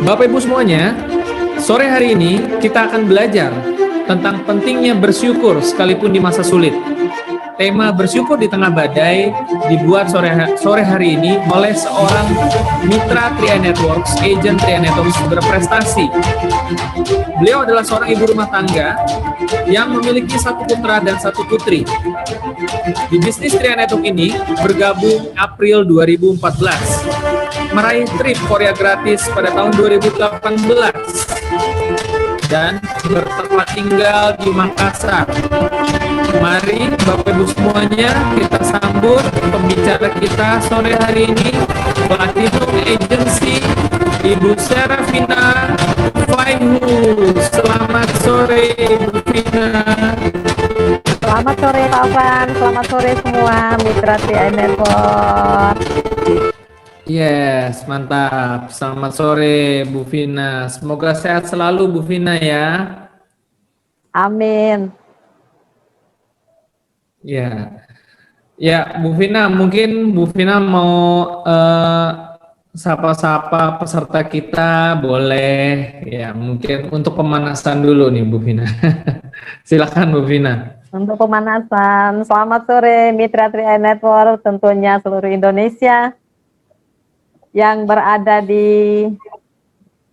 Bapak Ibu semuanya, sore hari ini kita akan belajar tentang pentingnya bersyukur sekalipun di masa sulit. Tema bersyukur di tengah badai dibuat sore hari ini oleh seorang mitra Tria Networks, agent Tria Networks berprestasi. Beliau adalah seorang ibu rumah tangga yang memiliki satu putra dan satu putri. Di bisnis Tria Network ini bergabung April 2014, meraih trip Korea gratis pada tahun 2018, dan bertempat tinggal di Makassar. Mari Bapak Ibu semuanya kita sambut pembicara kita sore hari ini, Platinum Agency, Ibu Serafina Faihu. Selamat sore Ibu Vina. Selamat sore Pak Afan, selamat sore semua mitra Tria Network. Yes, mantap. Selamat sore Bu Vina. Semoga sehat selalu Bu Vina ya. Amin. Ya, Bu Vina, mungkin Bu Vina mau sapa-sapa peserta kita, boleh ya, mungkin untuk pemanasan dulu nih Bu Vina. Silakan Bu Vina. Untuk pemanasan, selamat sore mitra Tria Network, tentunya seluruh Indonesia yang berada di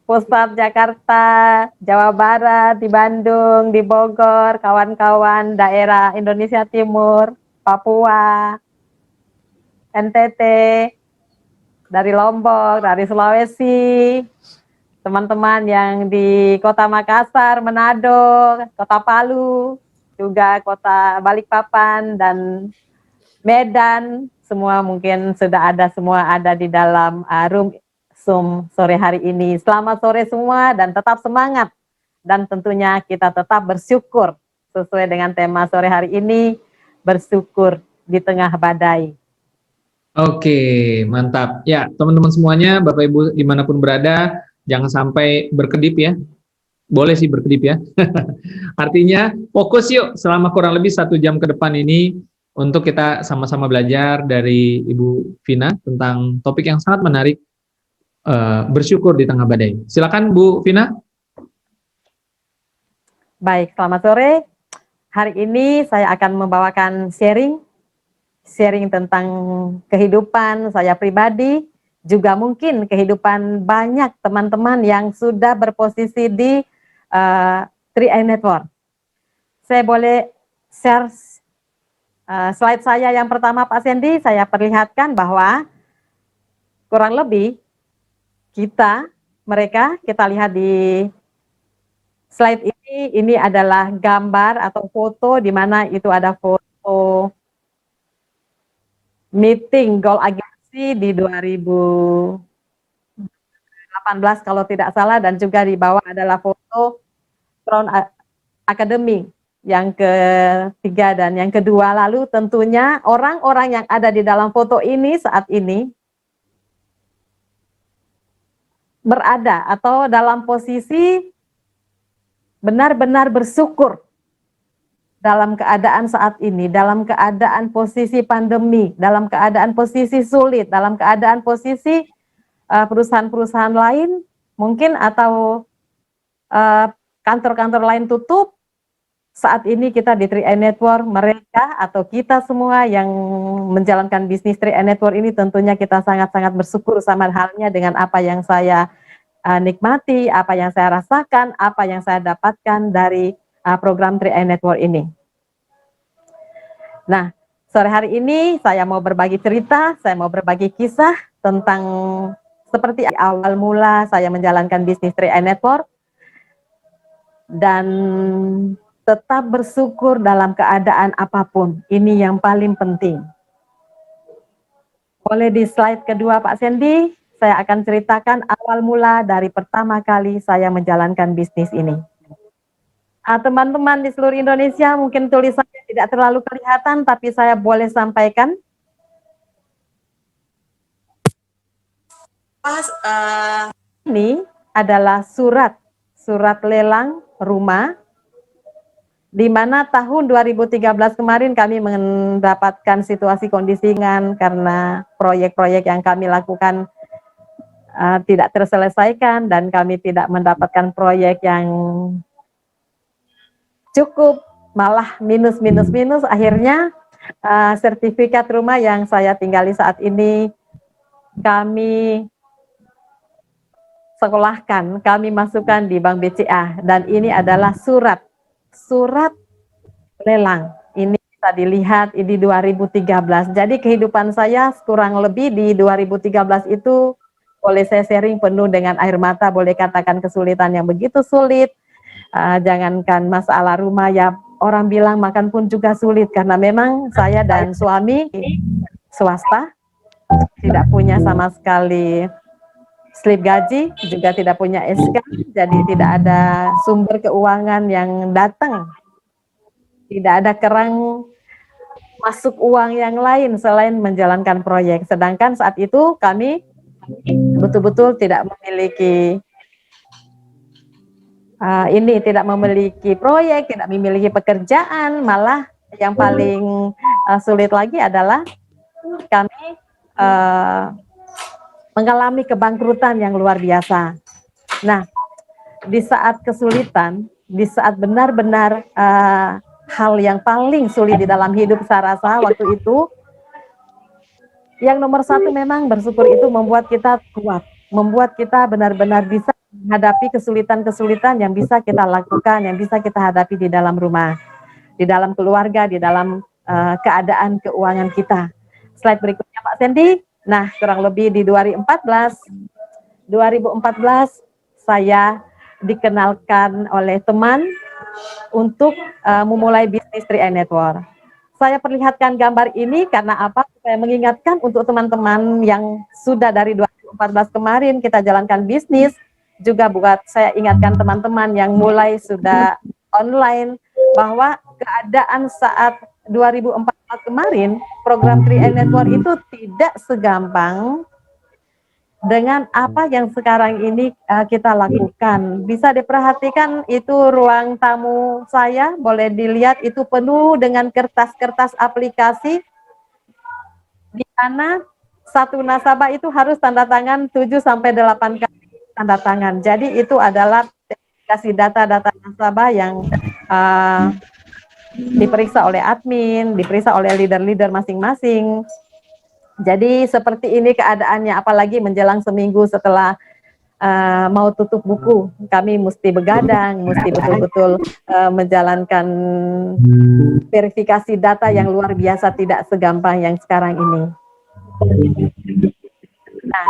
pusat Jakarta, Jawa Barat, di Bandung, di Bogor, kawan-kawan daerah Indonesia Timur, Papua, NTT, dari Lombok, dari Sulawesi, teman-teman yang di Kota Makassar, Manado, Kota Palu, juga Kota Balikpapan dan Medan, semua mungkin sudah ada, semua ada di dalam room Zoom sore hari ini. Selamat sore semua dan tetap semangat, dan tentunya kita tetap bersyukur sesuai dengan tema sore hari ini, bersyukur di tengah badai. Oke, mantap. Ya, teman-teman semuanya, Bapak Ibu dimanapun berada, jangan sampai berkedip ya. Boleh sih berkedip ya. Artinya fokus yuk selama kurang lebih 1 jam ke depan ini untuk kita sama-sama belajar dari Ibu Vina tentang topik yang sangat menarik, bersyukur di tengah badai. Silakan Bu Vina. Baik, selamat sore. Hari ini saya akan membawakan sharing tentang kehidupan saya pribadi, juga mungkin kehidupan banyak teman-teman yang sudah berposisi di Tria Network. Saya boleh share slide saya yang pertama Pak Sandy, saya perlihatkan bahwa kurang lebih kita lihat di slide ini adalah gambar atau foto di mana itu ada foto meeting Goal Agency di 2018 kalau tidak salah, dan juga di bawah adalah foto Crown Academy yang ketiga dan yang kedua. Lalu tentunya orang-orang yang ada di dalam foto ini saat ini berada atau dalam posisi benar-benar bersyukur dalam keadaan saat ini, dalam keadaan posisi pandemi, dalam keadaan posisi sulit, dalam keadaan posisi perusahaan-perusahaan lain mungkin atau kantor-kantor lain tutup. Saat ini kita di Tria Network, mereka atau kita semua yang menjalankan bisnis Tria Network ini tentunya kita sangat-sangat bersyukur, sama halnya dengan apa yang saya nikmati, apa yang saya rasakan, apa yang saya dapatkan dari program Tria Network ini. Nah, sore hari ini saya mau berbagi cerita, saya mau berbagi kisah tentang seperti awal mula saya menjalankan bisnis Tria Network, dan tetap bersyukur dalam keadaan apapun. Ini yang paling penting. Boleh di slide kedua Pak Sandy, saya akan ceritakan awal mula dari pertama kali saya menjalankan bisnis ini. Teman-teman di seluruh Indonesia mungkin tulisannya tidak terlalu kelihatan, tapi saya boleh sampaikan. Ini adalah surat lelang rumah, di mana tahun 2013 kemarin kami mendapatkan situasi kondisi karena proyek-proyek yang kami lakukan tidak terselesaikan dan kami tidak mendapatkan proyek yang cukup, malah minus minus minus. Akhirnya sertifikat rumah yang saya tinggali saat ini kami sekolahkan, kami masukkan di Bank BCA, dan ini adalah surat lelang. Ini bisa dilihat di 2013. Jadi kehidupan saya kurang lebih di 2013 itu boleh saya sharing penuh dengan air mata, boleh katakan kesulitan yang begitu sulit. Jangankan masalah rumah, ya orang bilang makan pun juga sulit karena memang saya dan suami swasta, tidak punya sama sekali slip gaji, juga tidak punya SK, jadi tidak ada sumber keuangan yang datang, tidak ada kerang masuk uang yang lain selain menjalankan proyek. Sedangkan saat itu kami betul-betul tidak memiliki tidak memiliki proyek, tidak memiliki pekerjaan, malah yang paling sulit lagi adalah kami mengalami kebangkrutan yang luar biasa. Nah, di saat kesulitan, di saat benar-benar hal yang paling sulit di dalam hidup saya rasa waktu itu, yang nomor satu memang bersyukur itu membuat kita kuat, membuat kita benar-benar bisa menghadapi kesulitan-kesulitan yang bisa kita lakukan, yang bisa kita hadapi di dalam rumah, di dalam keluarga, di dalam keadaan keuangan kita. Slide berikutnya Pak Sandy. Nah, kurang lebih di 2014 saya dikenalkan oleh teman untuk memulai bisnis 3i Network. Saya perlihatkan gambar ini karena apa? Saya mengingatkan untuk teman-teman yang sudah dari 2014 kemarin kita jalankan bisnis, juga buat saya ingatkan teman-teman yang mulai sudah online bahwa keadaan saat 2014 kemarin program 3i Network itu tidak segampang dengan apa yang sekarang ini kita lakukan. Bisa diperhatikan itu ruang tamu saya, boleh dilihat itu penuh dengan kertas-kertas aplikasi, di mana satu nasabah itu harus tanda tangan 7-8 kali tanda tangan. Jadi itu adalah verifikasi data-data nasabah yang diperiksa oleh admin, diperiksa oleh leader-leader masing-masing. Jadi seperti ini keadaannya, apalagi menjelang seminggu setelah mau tutup buku, kami mesti begadang, mesti betul-betul menjalankan verifikasi data yang luar biasa, tidak segampang yang sekarang ini. Nah,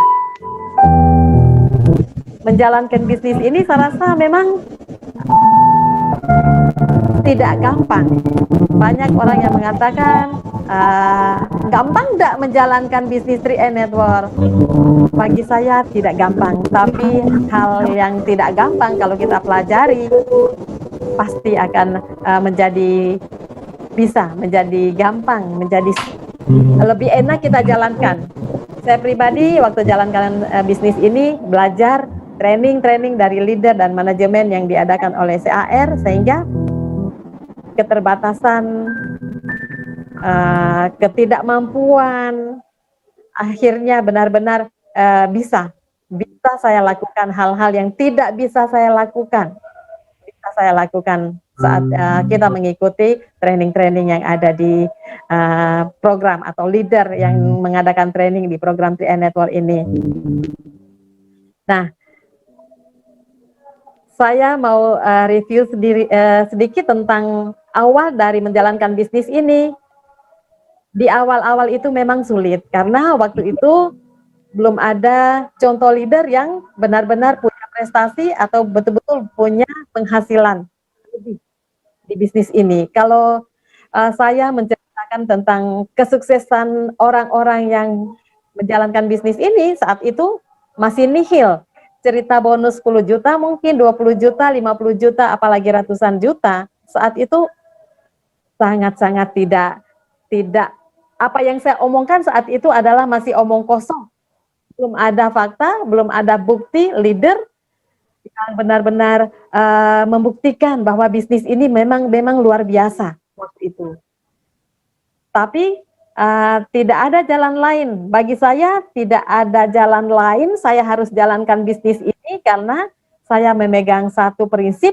menjalankan bisnis ini saya rasa memang tidak gampang. Banyak orang yang mengatakan gampang tidak menjalankan bisnis 3i Network. Bagi saya tidak gampang, tapi hal yang tidak gampang kalau kita pelajari pasti akan bisa menjadi gampang, menjadi lebih enak kita jalankan. Saya pribadi waktu jalankan bisnis ini belajar training dari leader dan manajemen yang diadakan oleh CAR, sehingga keterbatasan, ketidakmampuan akhirnya benar-benar bisa saya lakukan hal-hal yang tidak bisa saya lakukan saat kita mengikuti training-training yang ada di program atau leader yang mengadakan training di program 3i Network ini. Nah, saya mau review sedikit tentang awal dari menjalankan bisnis ini. Di awal-awal itu memang sulit karena waktu itu belum ada contoh leader yang benar-benar punya prestasi atau betul-betul punya penghasilan di bisnis ini. Kalau saya menceritakan tentang kesuksesan orang-orang yang menjalankan bisnis ini, saat itu masih nihil. Cerita bonus 10 juta, mungkin 20 juta, 50 juta, apalagi ratusan juta. Saat itu sangat-sangat tidak apa yang saya omongkan saat itu adalah masih omong kosong. Belum ada fakta, belum ada bukti leader yang benar-benar membuktikan bahwa bisnis ini memang luar biasa waktu itu. Tapi tidak ada jalan lain. Bagi saya tidak ada jalan lain, saya harus jalankan bisnis ini karena saya memegang satu prinsip,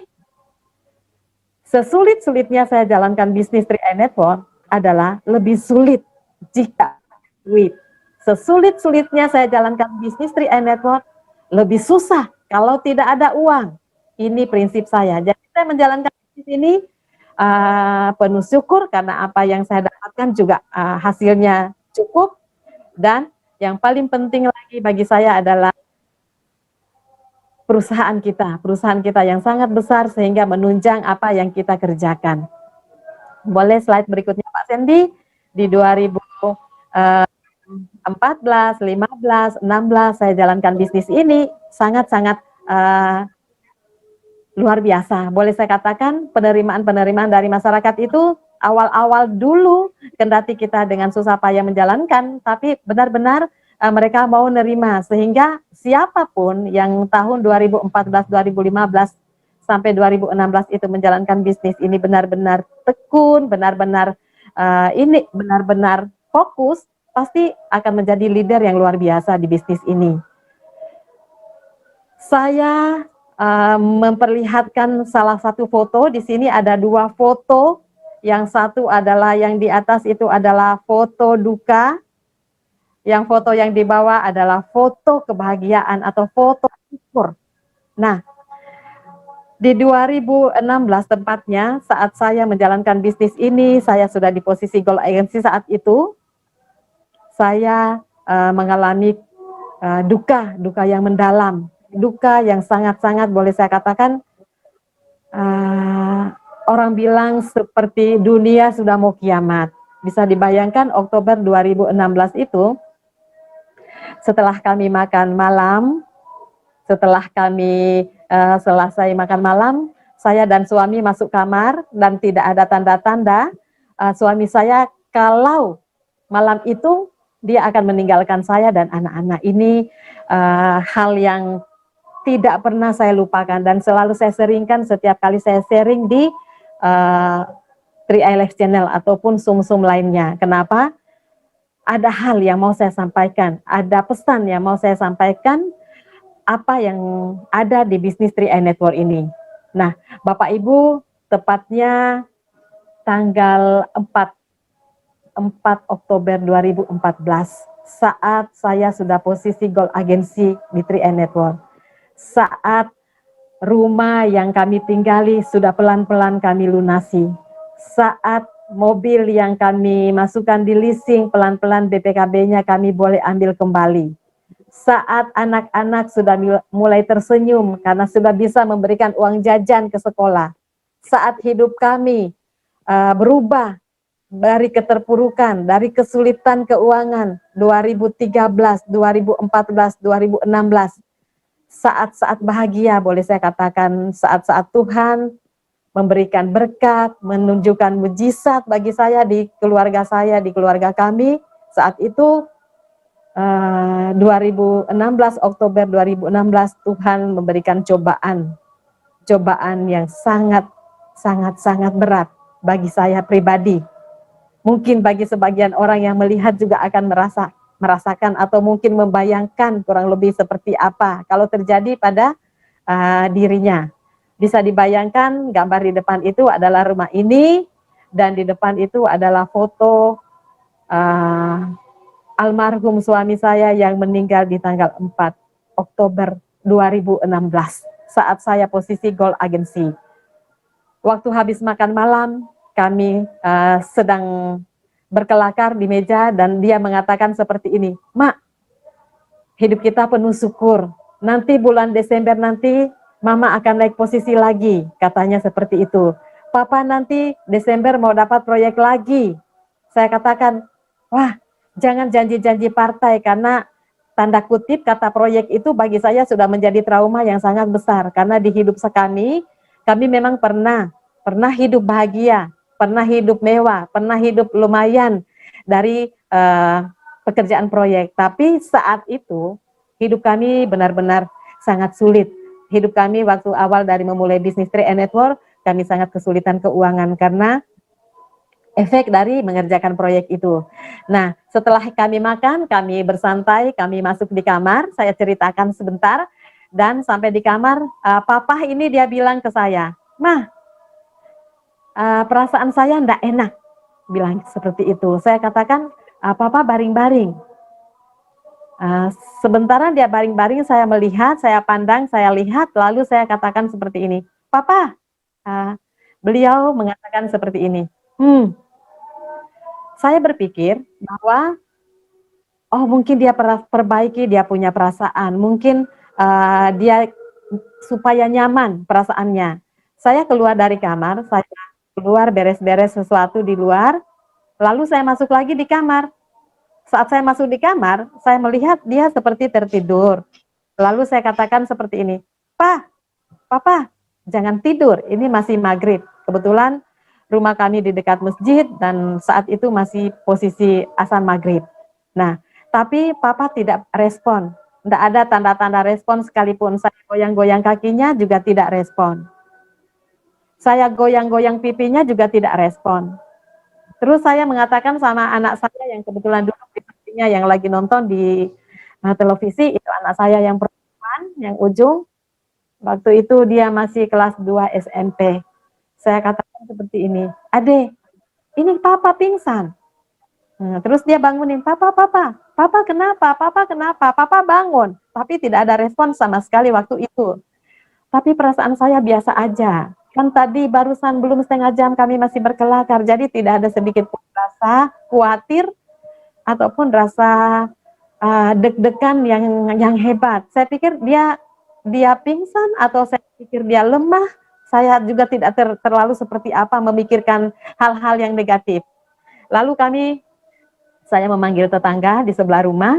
sesulit-sulitnya saya jalankan bisnis 3i Network adalah lebih sulit jika duit. Sesulit-sulitnya saya jalankan bisnis 3i Network lebih susah kalau tidak ada uang. Ini prinsip saya. Jadi saya menjalankan bisnis ini penuh syukur karena apa yang saya dapatkan juga hasilnya cukup, dan yang paling penting lagi bagi saya adalah perusahaan kita yang sangat besar sehingga menunjang apa yang kita kerjakan. Boleh slide berikutnya Pak Sandy. Di 2014, 15, 16 saya jalankan bisnis ini sangat-sangat luar biasa. Boleh saya katakan penerimaan-penerimaan dari masyarakat itu awal-awal dulu kendati kita dengan susah payah menjalankan, tapi benar-benar mereka mau nerima, sehingga siapapun yang tahun 2014, 2015 sampai 2016 itu menjalankan bisnis ini benar-benar tekun, benar-benar benar-benar fokus, pasti akan menjadi leader yang luar biasa di bisnis ini. Saya memperlihatkan salah satu foto. Di sini ada dua foto. Yang satu adalah yang di atas itu adalah foto duka. Yang foto yang di bawah adalah foto kebahagiaan atau foto syukur. Nah, di 2016 tepatnya saat saya menjalankan bisnis ini, saya sudah di posisi Gold Agency saat itu. Saya mengalami duka yang mendalam, duka yang sangat-sangat boleh saya katakan orang bilang seperti dunia sudah mau kiamat. Bisa dibayangkan Oktober 2016 itu setelah kami makan malam, setelah kami selesai makan malam, saya dan suami masuk kamar dan tidak ada tanda-tanda suami saya kalau malam itu dia akan meninggalkan saya dan anak-anak. Ini hal yang tidak pernah saya lupakan dan selalu saya seringkan setiap kali saya sharing di 3i Live Channel ataupun sum-sum lainnya. Kenapa? Ada hal yang mau saya sampaikan, ada pesan yang mau saya sampaikan apa yang ada di bisnis 3i Network ini. Nah, Bapak Ibu, tepatnya tanggal 4 Oktober 2014 saat saya sudah posisi Gold Agency di 3i Network. Saat rumah yang kami tinggali sudah pelan-pelan kami lunasi. Saat mobil yang kami masukkan di leasing pelan-pelan BPKB-nya kami boleh ambil kembali. Saat anak-anak sudah mulai tersenyum karena sudah bisa memberikan uang jajan ke sekolah. Saat hidup kami berubah dari keterpurukan, dari kesulitan keuangan 2013, 2014, 2016. Saat-saat bahagia boleh saya katakan, saat-saat Tuhan memberikan berkat, menunjukkan mujizat bagi saya, di keluarga kami. Saat itu 2016, Oktober 2016 Tuhan memberikan cobaan yang sangat berat bagi saya pribadi. Mungkin bagi sebagian orang yang melihat juga akan merasakan atau mungkin membayangkan kurang lebih seperti apa kalau terjadi pada dirinya. Bisa dibayangkan gambar di depan itu adalah rumah ini dan di depan itu adalah foto almarhum suami saya yang meninggal di tanggal 4 Oktober 2016 saat saya posisi Gold Agency. Waktu habis makan malam, kami sedang berkelakar di meja dan dia mengatakan seperti ini, "Mak, hidup kita penuh syukur. Nanti bulan Desember nanti Mama akan naik posisi lagi," katanya seperti itu. "Papa nanti Desember mau dapat proyek lagi." Saya katakan, "Wah, jangan janji-janji partai karena tanda kutip kata proyek itu bagi saya sudah menjadi trauma yang sangat besar karena di hidup kami memang pernah hidup bahagia, pernah hidup mewah, pernah hidup lumayan dari pekerjaan proyek. Tapi saat itu hidup kami benar-benar sangat sulit. Hidup kami waktu awal dari memulai bisnis 3i Network, kami sangat kesulitan keuangan karena efek dari mengerjakan proyek itu. Nah, setelah kami makan, kami bersantai, kami masuk di kamar, saya ceritakan sebentar, dan sampai di kamar, papa ini dia bilang ke saya, "Mah, perasaan saya enggak enak," bilang seperti itu. Saya katakan, "Papa baring-baring." Uh, Sementara dia baring-baring, saya melihat, saya pandang, saya lihat, lalu saya katakan seperti ini, "Papa," uh, beliau mengatakan seperti ini, saya berpikir bahwa oh mungkin dia perbaiki, dia punya perasaan, mungkin dia supaya nyaman perasaannya. Saya keluar dari kamar, saya keluar beres-beres sesuatu di luar, lalu saya masuk lagi di kamar. Saat saya masuk di kamar, saya melihat dia seperti tertidur. Lalu saya katakan seperti ini, Papa, jangan tidur, ini masih maghrib. Kebetulan rumah kami di dekat masjid dan saat itu masih posisi azan maghrib. Nah, tapi Papa tidak respon. Tidak ada tanda-tanda respon sekalipun saya goyang-goyang kakinya juga tidak respon. Saya goyang-goyang pipinya juga tidak respon. Terus saya mengatakan sama anak saya yang kebetulan duduk di sampingnya yang lagi nonton di televisi, itu anak saya yang perempuan, yang ujung. Waktu itu dia masih kelas 2 SMP. Saya katakan seperti ini, "Ade, ini papa pingsan." Terus dia bangunin, papa kenapa, papa bangun. Tapi tidak ada respon sama sekali waktu itu. Tapi perasaan saya biasa aja. Kan tadi barusan belum setengah jam kami masih berkelakar, jadi tidak ada sedikit pun rasa khawatir ataupun rasa deg-degan yang hebat. Saya pikir dia pingsan atau saya pikir dia lemah. Saya juga tidak terlalu seperti apa memikirkan hal-hal yang negatif. Lalu saya memanggil tetangga di sebelah rumah.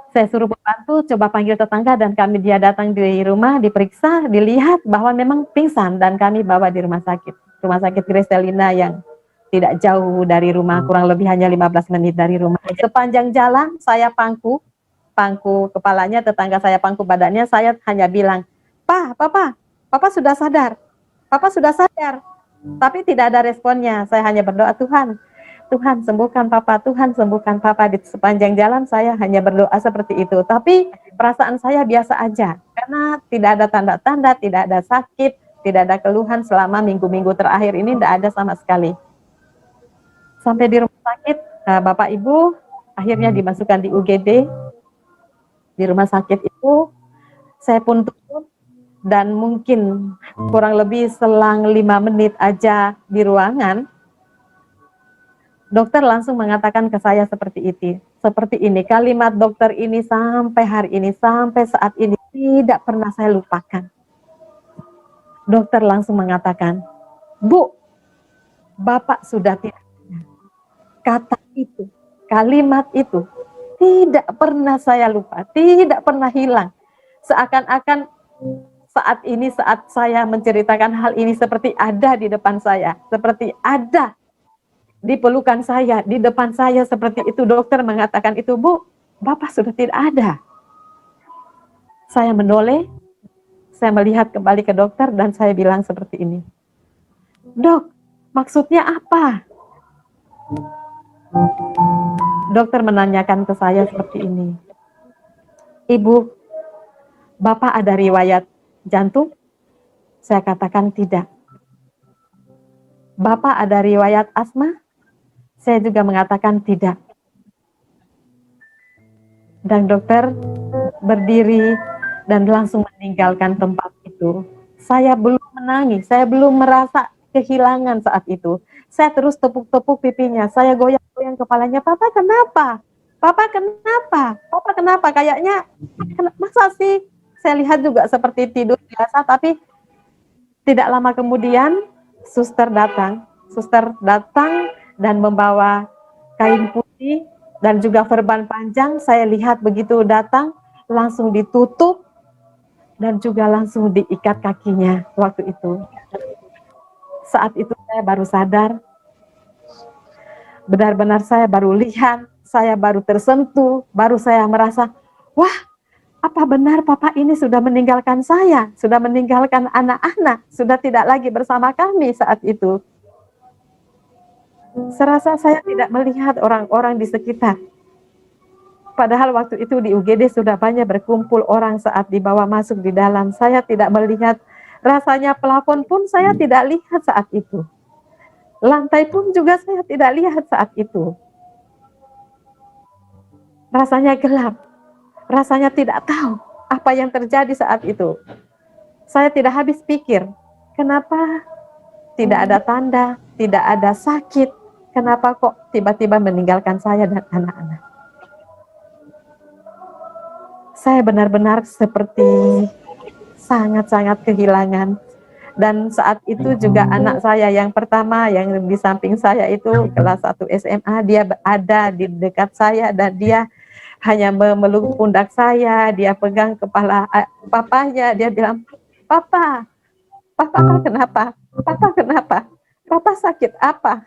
Saya suruh pembantu coba panggil tetangga dan dia datang di rumah, diperiksa, dilihat bahwa memang pingsan dan kami bawa di rumah sakit Kristalina yang tidak jauh dari rumah, kurang lebih hanya 15 menit dari rumah. Sepanjang jalan saya pangku kepalanya, tetangga saya pangku badannya, saya hanya bilang, Papa sudah sadar, Papa sudah sadar. Tapi tidak ada responnya, saya hanya berdoa, Tuhan sembuhkan Papa, Tuhan sembuhkan Papa. Di sepanjang jalan saya hanya berdoa seperti itu. Tapi perasaan saya biasa aja, karena tidak ada tanda-tanda, tidak ada sakit, tidak ada keluhan selama minggu-minggu terakhir ini, tidak ada sama sekali. Sampai di rumah sakit, Bapak Ibu akhirnya dimasukkan di UGD. Di rumah sakit itu, saya pun turun, dan mungkin kurang lebih selang 5 menit aja di ruangan, dokter langsung mengatakan ke saya seperti ini, kalimat dokter ini sampai hari ini, sampai saat ini tidak pernah saya lupakan. Dokter langsung mengatakan, "Bu, Bapak sudah tidak." Kata itu, kalimat itu tidak pernah saya lupa, tidak pernah hilang. Seakan-akan saat ini, saat saya menceritakan hal ini seperti ada di depan saya, seperti ada di pelukan saya, di depan saya seperti itu. Dokter mengatakan itu, "Bu, Bapak sudah tidak ada." Saya menoleh, saya melihat kembali ke dokter dan saya bilang seperti ini, "Dok, maksudnya apa?" Dokter menanyakan ke saya seperti ini, "Ibu, Bapak ada riwayat jantung?" Saya katakan tidak. "Bapak ada riwayat asma?" Saya juga mengatakan tidak. Dan dokter berdiri dan langsung meninggalkan tempat itu. Saya belum menangis, saya belum merasa kehilangan saat itu. Saya terus tepuk-tepuk pipinya, saya goyang-goyang kepalanya, "Papa kenapa? Papa kenapa? Papa kenapa?" Kayaknya, masa sih? Saya lihat juga seperti tidur biasa, tapi tidak lama kemudian suster datang dan membawa kain putih dan juga perban panjang. Saya lihat begitu datang, langsung ditutup dan juga langsung diikat kakinya waktu itu. Saat itu saya baru sadar, benar-benar saya baru lihat, saya baru tersentuh, baru saya merasa, wah, apa benar Papa ini sudah meninggalkan saya, sudah meninggalkan anak-anak, sudah tidak lagi bersama kami saat itu. Serasa saya tidak melihat orang-orang di sekitar. Padahal waktu itu di UGD sudah banyak berkumpul orang saat dibawa masuk di dalam. Saya tidak melihat, rasanya plafon pun saya tidak lihat saat itu. Lantai pun juga saya tidak lihat saat itu. Rasanya gelap, rasanya tidak tahu apa yang terjadi saat itu. Saya tidak habis pikir, kenapa tidak ada tanda, tidak ada sakit, kenapa kok tiba-tiba meninggalkan saya dan anak-anak. Saya benar-benar seperti sangat-sangat kehilangan. Dan saat itu juga anak saya yang pertama yang di samping saya itu kelas 1 SMA, dia ada di dekat saya dan dia hanya memeluk pundak saya, dia pegang kepala papanya, dia bilang, "Papa, papa kenapa? Papa kenapa? Papa sakit apa?"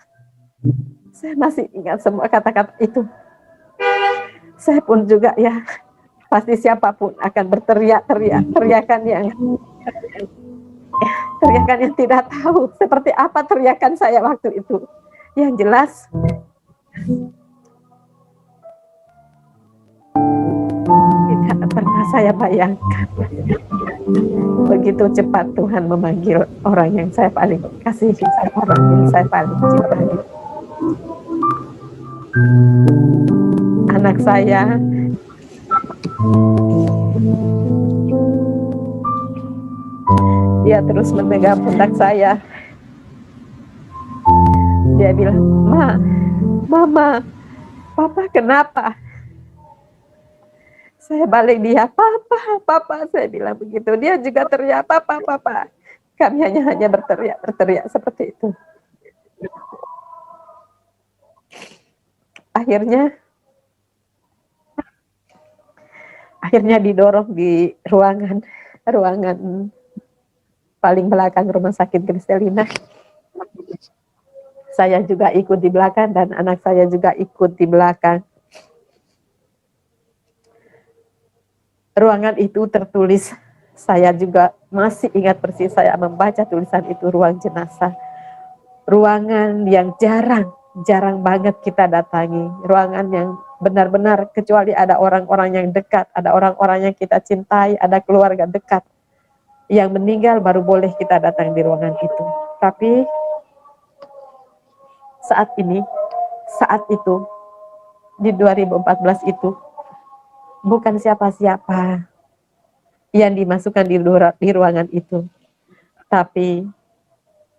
Saya masih ingat semua kata-kata itu. Saya pun juga ya, pasti siapapun akan berteriak-teriak, teriakan yang tidak tahu seperti apa teriakan saya waktu itu. Yang jelas tidak pernah saya bayangkan begitu cepat Tuhan memanggil orang yang saya paling kasihi, orang yang saya paling cintai. Anak saya dia terus memegang pundak saya. Dia bilang, Mama, Papa kenapa? Saya balik dia, Papa, saya bilang begitu. Dia juga teriak, Papa. Kami hanya berteriak seperti itu. Akhirnya didorong di ruangan paling belakang rumah sakit Kristalina. Saya juga ikut di belakang dan anak saya juga ikut di belakang. Ruangan itu tertulis, saya juga masih ingat persis, saya membaca tulisan itu, ruang jenazah. Ruangan yang jarang banget kita datangi. Ruangan yang benar-benar kecuali ada orang-orang yang dekat, ada orang-orang yang kita cintai, ada keluarga dekat yang meninggal baru boleh kita datang di ruangan itu. Tapi saat itu di 2014 itu bukan siapa-siapa yang dimasukkan di ruangan itu, tapi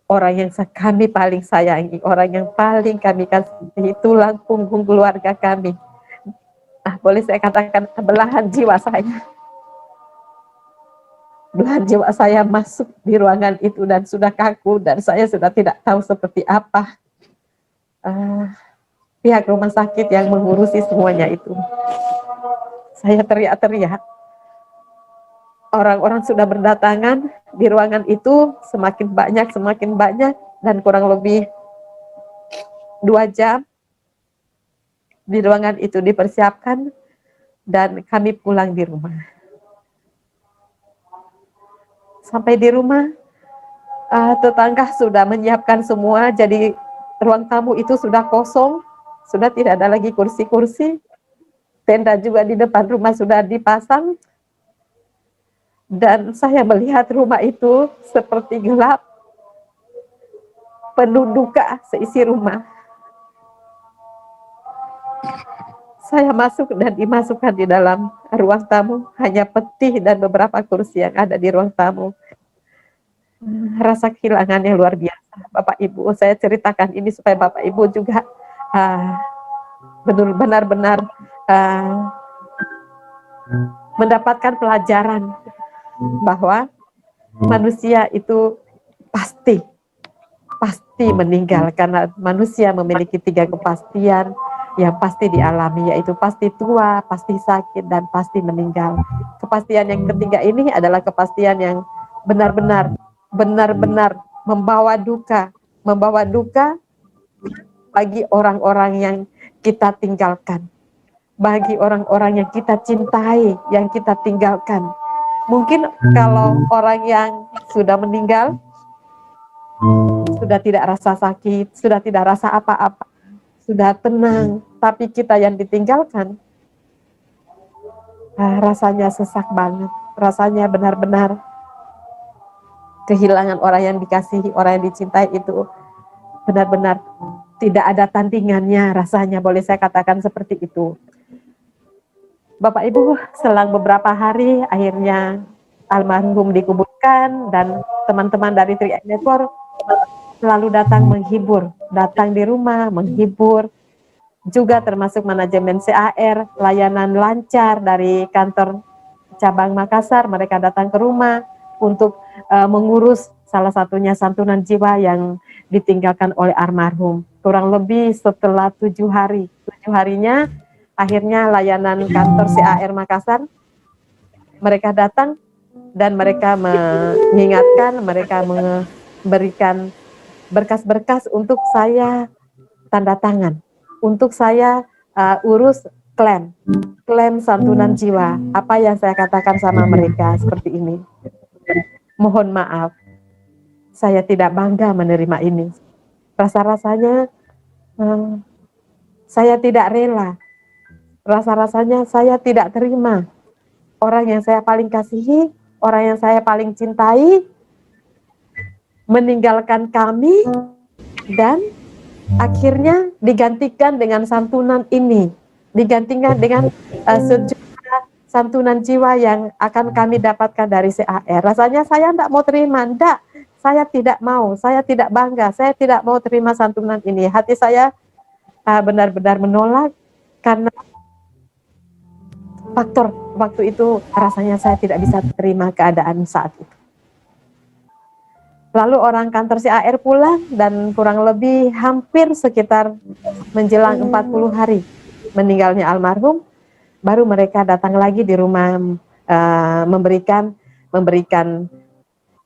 orang yang kami paling sayangi, orang yang paling kami kasihi, tulang punggung keluarga kami. Boleh saya katakan belahan jiwa saya. Belahan jiwa saya masuk di ruangan itu dan sudah kaku dan saya sudah tidak tahu seperti apa pihak rumah sakit yang mengurusi semuanya itu. Saya teriak-teriak. Orang-orang sudah berdatangan di ruangan itu semakin banyak dan kurang lebih 2 jam di ruangan itu dipersiapkan dan kami pulang di rumah. Sampai di rumah tetangga sudah menyiapkan semua, jadi ruang tamu itu sudah kosong, sudah tidak ada lagi kursi-kursi. Tenda juga di depan rumah sudah dipasang. Dan saya melihat rumah itu seperti gelap, penuh duka seisi rumah. Saya masuk dan dimasukkan di dalam ruang tamu, hanya peti dan beberapa kursi yang ada di ruang tamu. Rasa kehilangan yang luar biasa. Bapak Ibu, saya ceritakan ini supaya Bapak Ibu juga benar-benar mendapatkan pelajaran bahwa manusia itu pasti meninggal, karena manusia memiliki 3 kepastian yang pasti dialami, yaitu pasti tua, pasti sakit, dan pasti meninggal. Kepastian yang ketiga ini adalah kepastian yang benar-benar membawa duka bagi orang-orang yang kita tinggalkan, bagi orang-orang yang kita cintai, yang kita tinggalkan. Mungkin kalau orang yang sudah meninggal, sudah tidak rasa sakit, sudah tidak rasa apa-apa, sudah tenang, tapi kita yang ditinggalkan, rasanya sesak banget, rasanya benar-benar kehilangan orang yang dikasihi, orang yang dicintai itu benar-benar tidak ada tandingannya rasanya, boleh saya katakan seperti itu. Bapak Ibu, selang beberapa hari akhirnya almarhum dikuburkan dan teman-teman dari 3 Network selalu datang menghibur, datang di rumah menghibur, juga termasuk manajemen CAR, layanan lancar dari kantor cabang Makassar, mereka datang ke rumah untuk mengurus salah satunya santunan jiwa yang ditinggalkan oleh almarhum. Kurang lebih setelah 7 hari, 7 harinya akhirnya layanan kantor CAR Makassar, mereka datang dan mereka mengingatkan, mereka memberikan berkas-berkas untuk saya tanda tangan, untuk saya urus klaim santunan jiwa. Apa yang saya katakan sama mereka seperti ini. Mohon maaf, saya tidak bangga menerima ini. Rasa-rasanya saya tidak rela. Rasa-rasanya saya tidak terima. Orang yang saya paling kasihi, orang yang saya paling cintai, meninggalkan kami dan akhirnya digantikan dengan santunan ini. Digantikan dengan sejumlah santunan jiwa yang akan kami dapatkan dari CAR. Rasanya saya tidak mau terima, tidak. Saya tidak mau, saya tidak bangga, saya tidak mau terima santunan ini. Hati saya benar-benar menolak karena faktor waktu itu rasanya saya tidak bisa terima keadaan saat itu. Lalu orang kantor CAR pulang dan kurang lebih hampir sekitar menjelang 40 hari meninggalnya almarhum, baru mereka datang lagi di rumah memberikan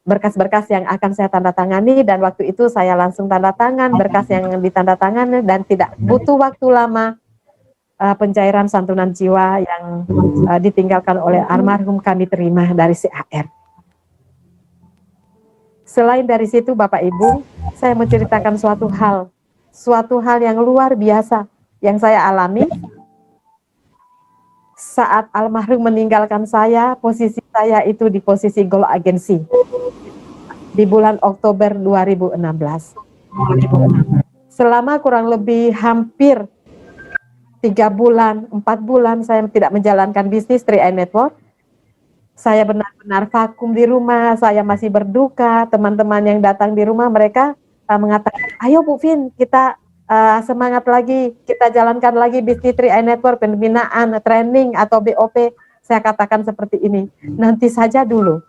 berkas-berkas yang akan saya tanda tangani, dan waktu itu saya langsung tanda tangan berkas yang ditandatangani dan tidak butuh waktu lama. Pencairan santunan jiwa yang ditinggalkan oleh almarhum kami terima dari CAR. Selain dari situ Bapak Ibu, saya menceritakan suatu hal yang luar biasa yang saya alami saat almarhum meninggalkan saya. Posisi saya itu di posisi Goal Agency di bulan Oktober 2016. Selama kurang lebih hampir 3 bulan, 4 bulan saya tidak menjalankan bisnis 3i Network. Saya benar-benar vakum di rumah, saya masih berduka. Teman-teman yang datang di rumah mereka mengatakan, ayo Bu Vin, kita semangat lagi, kita jalankan lagi bisnis 3i Network, pembinaan, training atau BOP. Saya katakan seperti ini, nanti saja dulu.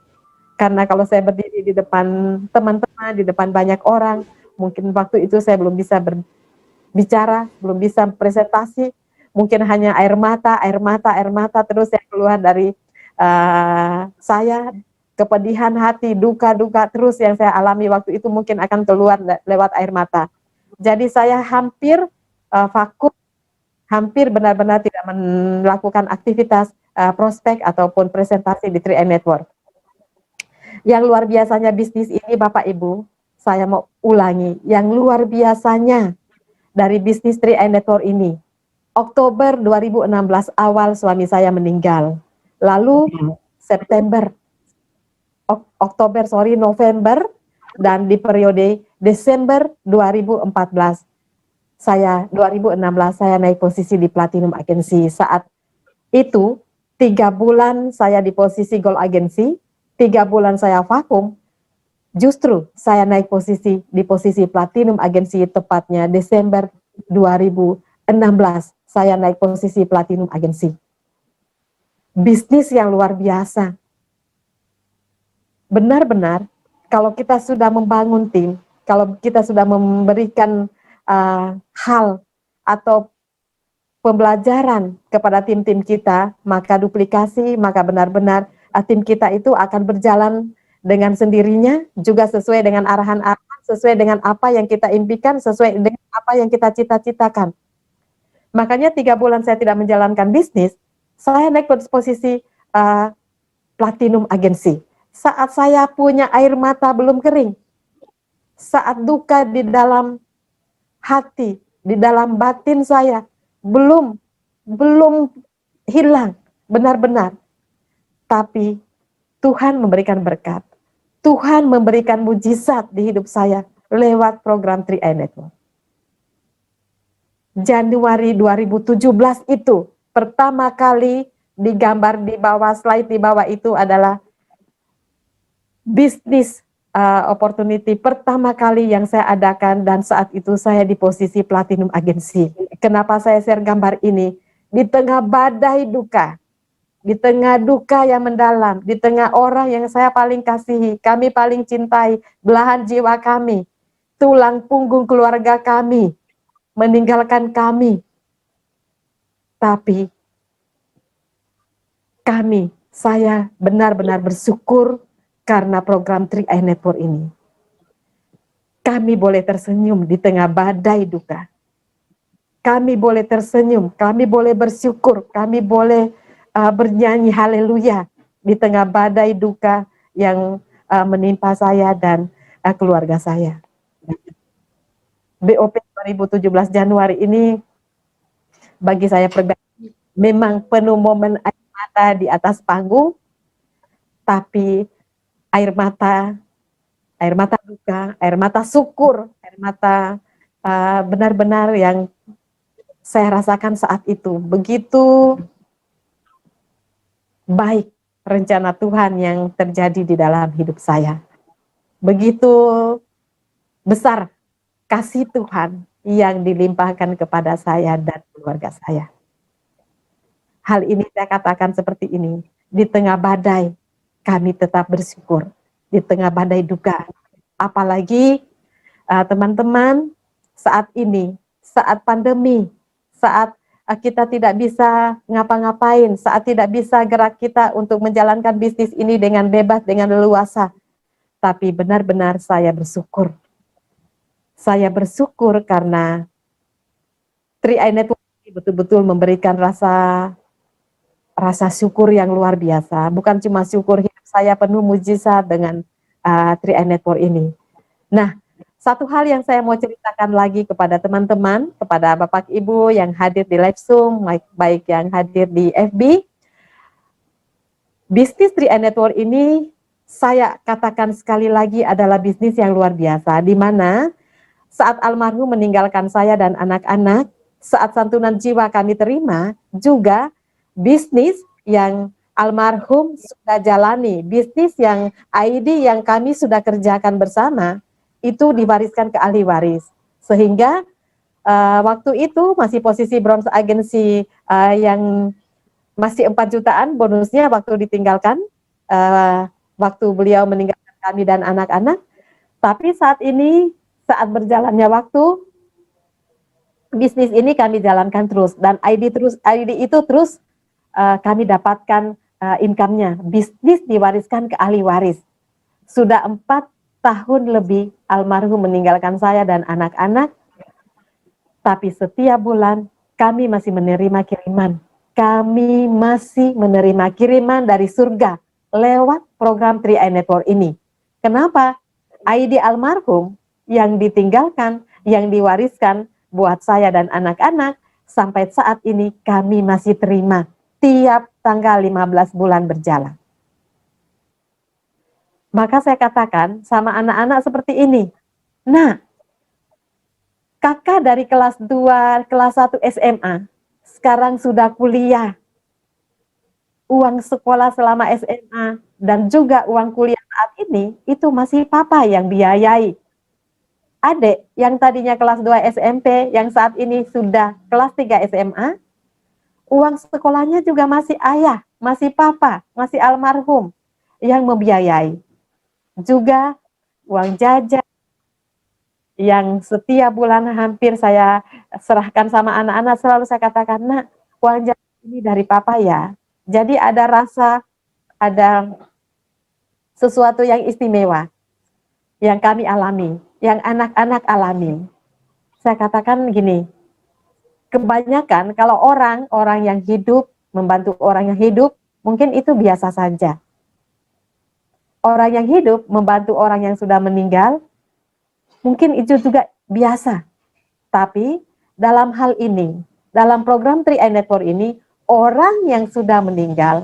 Karena kalau saya berdiri di depan teman-teman, di depan banyak orang, mungkin waktu itu saya belum bisa berbicara, belum bisa presentasi, mungkin hanya air mata terus yang keluar dari saya, kepedihan hati, duka-duka terus yang saya alami waktu itu mungkin akan keluar lewat air mata. Jadi saya hampir vakum, hampir benar-benar tidak melakukan aktivitas prospek ataupun presentasi di 3i Network. Yang luar biasanya bisnis ini Bapak Ibu, saya mau ulangi, yang luar biasanya dari bisnis 3i Network ini, Oktober 2016 awal suami saya meninggal. Lalu November, dan di periode Desember 2016 saya naik posisi di Platinum Agency. Saat itu 3 bulan saya di posisi Gold Agency, 3 bulan saya vakum, justru saya naik posisi di posisi Platinum Agency, tepatnya Desember 2016 saya naik posisi Platinum Agency. Bisnis yang luar biasa. Benar-benar kalau kita sudah membangun tim, kalau kita sudah memberikan hal atau pembelajaran kepada tim-tim kita, maka duplikasi, maka benar-benar tim kita itu akan berjalan dengan sendirinya, juga sesuai dengan arahan-arahan, sesuai dengan apa yang kita impikan, sesuai dengan apa yang kita cita-citakan. Makanya 3 bulan saya tidak menjalankan bisnis, saya naik posisi Platinum Agency. Saat saya punya air mata belum kering, saat duka di dalam hati, di dalam batin saya belum hilang benar-benar. Tapi Tuhan memberikan berkat. Tuhan memberikan mujizat di hidup saya lewat program 3i Network. Januari 2017 itu pertama kali digambar di bawah, slide di bawah itu adalah bisnis opportunity pertama kali yang saya adakan, dan saat itu saya di posisi Platinum Agency. Kenapa saya share gambar ini? Di tengah badai duka, di tengah duka yang mendalam, di tengah orang yang saya paling kasihi, kami paling cintai, belahan jiwa kami, tulang punggung keluarga kami, meninggalkan kami. Tapi saya benar-benar bersyukur karena program 3i Network ini. Kami boleh tersenyum di tengah badai duka. Kami boleh tersenyum, kami boleh bersyukur, kami boleh bernyanyi haleluya di tengah badai duka yang menimpa saya dan keluarga saya. BOP 2017 Januari ini bagi saya pribadi memang penuh momen air mata di atas panggung, tapi air mata duka, air mata syukur, air mata benar-benar yang saya rasakan saat itu. Begitu baik rencana Tuhan yang terjadi di dalam hidup saya. Begitu besar kasih Tuhan yang dilimpahkan kepada saya dan keluarga saya. Hal ini saya katakan seperti ini, di tengah badai kami tetap bersyukur, di tengah badai duka. Apalagi teman-teman saat ini, saat pandemi, saat kita tidak bisa ngapa-ngapain, saat tidak bisa gerak kita untuk menjalankan bisnis ini dengan bebas, dengan leluasa. Tapi benar-benar saya bersyukur. Saya bersyukur karena 3i Network betul-betul memberikan rasa syukur yang luar biasa. Bukan cuma syukur, hidup saya penuh mujizat dengan 3i Network ini. Nah, satu hal yang saya mau ceritakan lagi kepada teman-teman, kepada Bapak Ibu yang hadir di live Zoom, baik yang hadir di FB, bisnis 3i Network ini saya katakan sekali lagi adalah bisnis yang luar biasa, di mana saat almarhum meninggalkan saya dan anak-anak, saat santunan jiwa kami terima, juga bisnis yang almarhum sudah jalani, bisnis yang ID yang kami sudah kerjakan bersama, itu diwariskan ke ahli waris. Sehingga waktu itu masih posisi bronze agency yang masih 4 jutaan bonusnya waktu ditinggalkan, waktu beliau meninggalkan kami dan anak-anak. Tapi saat ini, saat berjalannya waktu, bisnis ini kami jalankan terus, dan ID itu terus kami dapatkan income-nya. Bisnis diwariskan ke ahli waris. Sudah 4 tahun lebih almarhum meninggalkan saya dan anak-anak, tapi setiap bulan kami masih menerima kiriman. Kami masih menerima kiriman dari surga lewat program 3i Network ini. Kenapa? ID almarhum yang ditinggalkan, yang diwariskan buat saya dan anak-anak, sampai saat ini kami masih terima tiap tanggal 15 bulan berjalan. Maka saya katakan sama anak-anak seperti ini, nah, kakak dari kelas 2, kelas 1 SMA, sekarang sudah kuliah, uang sekolah selama SMA, dan juga uang kuliah saat ini, itu masih papa yang biayai. Adik yang tadinya kelas 2 SMP, yang saat ini sudah kelas 3 SMA, uang sekolahnya juga masih ayah, masih papa, masih almarhum yang membiayai. Juga uang jajan yang setiap bulan hampir saya serahkan sama anak-anak, selalu saya katakan, nak, uang jajan ini dari papa ya. Jadi ada rasa, ada sesuatu yang istimewa yang kami alami, yang anak-anak alami. Saya katakan gini, kebanyakan kalau orang yang hidup, membantu orang yang hidup, mungkin itu biasa saja. Orang yang hidup membantu orang yang sudah meninggal, mungkin itu juga biasa. Tapi dalam hal ini, dalam program 3i Network ini, orang yang sudah meninggal,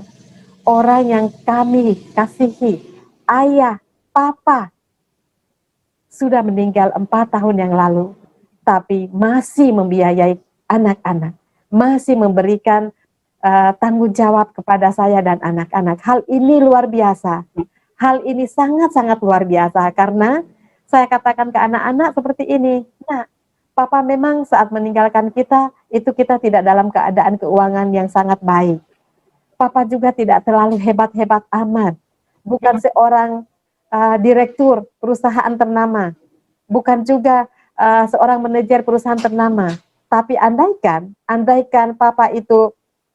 orang yang kami kasihi, ayah, papa, sudah meninggal 4 tahun yang lalu, tapi masih membiayai anak-anak, masih memberikan tanggung jawab kepada saya dan anak-anak. Hal ini luar biasa. Hal ini sangat-sangat luar biasa karena saya katakan ke anak-anak seperti ini, nah, papa memang saat meninggalkan kita, itu kita tidak dalam keadaan keuangan yang sangat baik. Papa juga tidak terlalu hebat-hebat amat. Bukan seorang direktur perusahaan ternama. Bukan juga seorang manajer perusahaan ternama. Tapi andaikan papa itu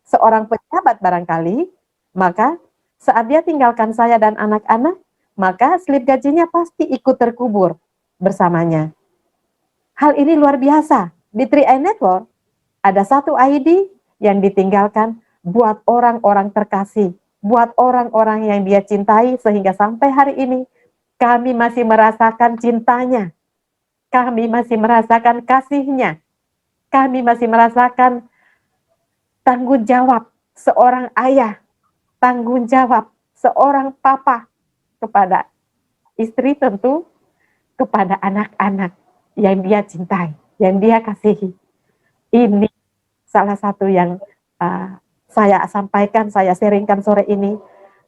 seorang pejabat barangkali, maka saat dia tinggalkan saya dan anak-anak, maka slip gajinya pasti ikut terkubur bersamanya. Hal ini luar biasa. Di 3i Network ada satu ID yang ditinggalkan buat orang-orang terkasih, buat orang-orang yang dia cintai, sehingga sampai hari ini kami masih merasakan cintanya, kami masih merasakan kasihnya, kami masih merasakan tanggung jawab seorang ayah, tanggung jawab seorang papa kepada istri, tentu kepada anak-anak yang dia cintai, yang dia kasihi. Ini salah satu yang saya sampaikan, saya sharingkan sore ini.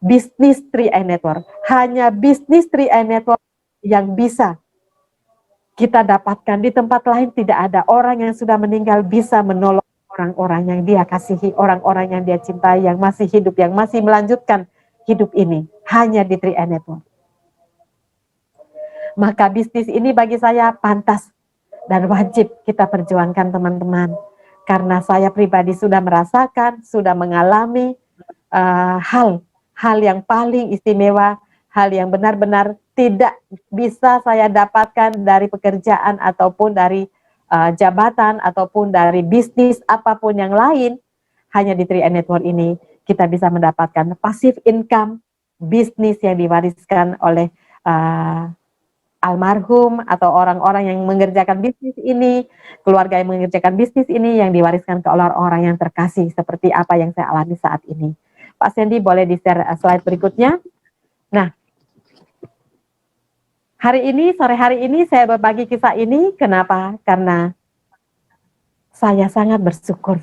Bisnis 3i Network, hanya bisnis 3i Network yang bisa kita dapatkan. Di tempat lain tidak ada. Orang yang sudah meninggal bisa menolong orang-orang yang dia kasihi, orang-orang yang dia cintai, yang masih hidup, yang masih melanjutkan hidup ini. Hanya di 3i Network. Maka bisnis ini bagi saya pantas dan wajib kita perjuangkan, teman-teman. Karena saya pribadi sudah merasakan, sudah mengalami hal yang paling istimewa, hal yang benar-benar tidak bisa saya dapatkan dari pekerjaan ataupun dari jabatan ataupun dari bisnis apapun yang lain. Hanya di 3i Network ini kita bisa mendapatkan passive income, bisnis yang diwariskan oleh almarhum atau orang-orang yang mengerjakan bisnis ini, keluarga yang mengerjakan bisnis ini yang diwariskan ke orang-orang yang terkasih, seperti apa yang saya alami saat ini. Pak Sandy boleh di-share slide berikutnya. Nah, sore hari ini saya berbagi kisah ini, kenapa? Karena saya sangat bersyukur.